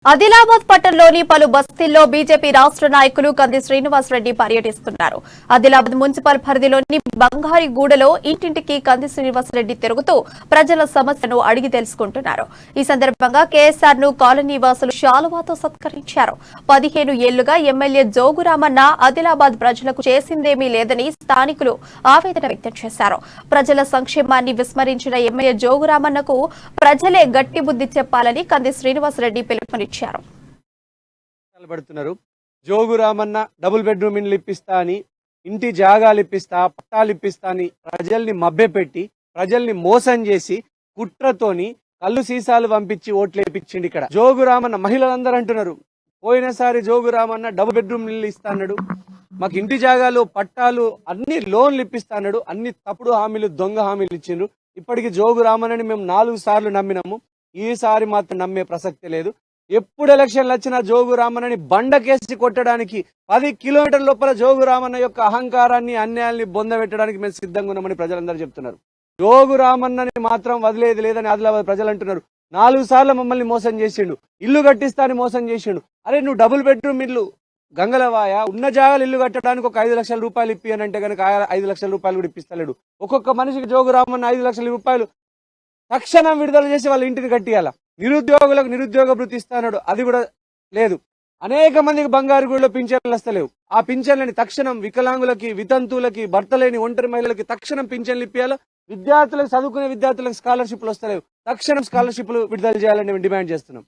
ఆదిలాబాద్ పట్టణంలోని పలు బస్తీల్లో బీజేపీ రాష్ట్ర నాయకులు కంది శ్రీనివాసరెడ్డి పర్యటిస్తున్నారు. ఆదిలాబాద్ మున్సిపల్ పరిధిలోని బంగారిగూడలో ఇంటింటికి కంది శ్రీనివాసరెడ్డి తిరుగుతూ ప్రజల సమస్యను అడిగి తెలుసుకుంటున్నారు. ఈ సందర్భంగా కేఎస్ఆర్ ను కాలనీ వాసులు శాలువాతో సత్కరించారు. 15 ఏళ్లుగా ఎమ్మెల్యే జోగురామన్న ఆదిలాబాద్ ప్రజలకు చేసిందేమీ లేదని స్థానికులు ఆవేదన వ్యక్తం చేశారు. ప్రజల సంక్షేమాన్ని విస్మరించిన ఎమ్మెల్యే జోగురామన్నకు ప్రజలే గట్టి బుద్ధి చెప్పాలని కంది శ్రీనివాసరెడ్డి పిలుపునిచ్చారు. జోగురామన్న డబుల్ బెడ్రూమ్ ఇండ్లు ఇప్పిస్తా అని, ఇంటి జాగాలు ఇప్పిస్తా, పట్టాలు ఇప్పిస్తా అని ప్రజల్ని మభ్యపెట్టి, ప్రజల్ని మోసం చేసి, కుట్రతోని కళ్ళు సీసాలు పంపించి ఓట్లు వేయించిండు. ఇక్కడ జోగురామన్న మహిళలందరూ అంటున్నారు, పోయినసారి జోగురామన్న డబుల్ బెడ్రూమ్ ఇల్లు ఇస్తా అన్నాడు, మాకు ఇంటి జాగాలు పట్టాలు అన్ని లోన్లు ఇప్పిస్తా అన్నాడు. అన్ని తప్పుడు హామీలు, దొంగ హామీలు ఇచ్చిండ్రు. ఇప్పటికి జోగురామన్నని మేము 4 సార్లు నమ్మినాము. ఈసారి మాత్రం నమ్మే ప్రసక్తి లేదు. ఎప్పుడు ఎలక్షన్లు వచ్చినా జోగురామన్నని బండకేసి కొట్టడానికి 10 కిలోమీటర్ల లోపల జోగురామన్న యొక్క అహంకారాన్ని, అన్యాయాన్ని బొందబెట్టడానికి మేము సిద్ధంగా ఉన్నామని ప్రజలందరూ చెప్తున్నారు. జోగురామన్నని మాత్రం వదిలేది లేదని ఆదిలాబాద్ ప్రజలు అంటున్నారు. 4 సార్లు మమ్మల్ని మోసం చేసిండు, ఇల్లు కట్టిస్తా అని మోసం చేసిండు. అరే నువ్వు డబుల్ బెడ్రూమ్ ఇల్లు గంగలవాయ, ఉన్న జాగాలు ఇల్లు కట్టడానికి ఒక 5 లక్షల రూపాయలు ఇప్పి అని అంటే కనుక 5 లక్షల రూపాయలు కూడా ఇప్పిస్తలేడు. ఒక్కొక్క మనిషికి జోగురామన్న 5 లక్షల రూపాయలు తక్షణం విడుదల చేసి వాళ్ళ ఇంటిని కట్టియాల. నిరుద్యోగులకు నిరుద్యోగ భృతి ఇస్తాడు, అది కూడా లేదు. అనేక మందికి బంగారుగూడలో పింఛన్లు వస్తలేవు. ఆ పింఛన్లని తక్షణం వికలాంగులకి, వితంతువులకి, భర్త లేని ఒంటరి మహిళలకి తక్షణం పింఛన్లు ఇప్పియాలి. విద్యార్థులకు, చదువుకునే విద్యార్థులకు స్కాలర్షిప్లు వస్తలేవు, తక్షణం స్కాలర్షిప్లు విడుదల చేయాలని డిమాండ్ చేస్తున్నాం.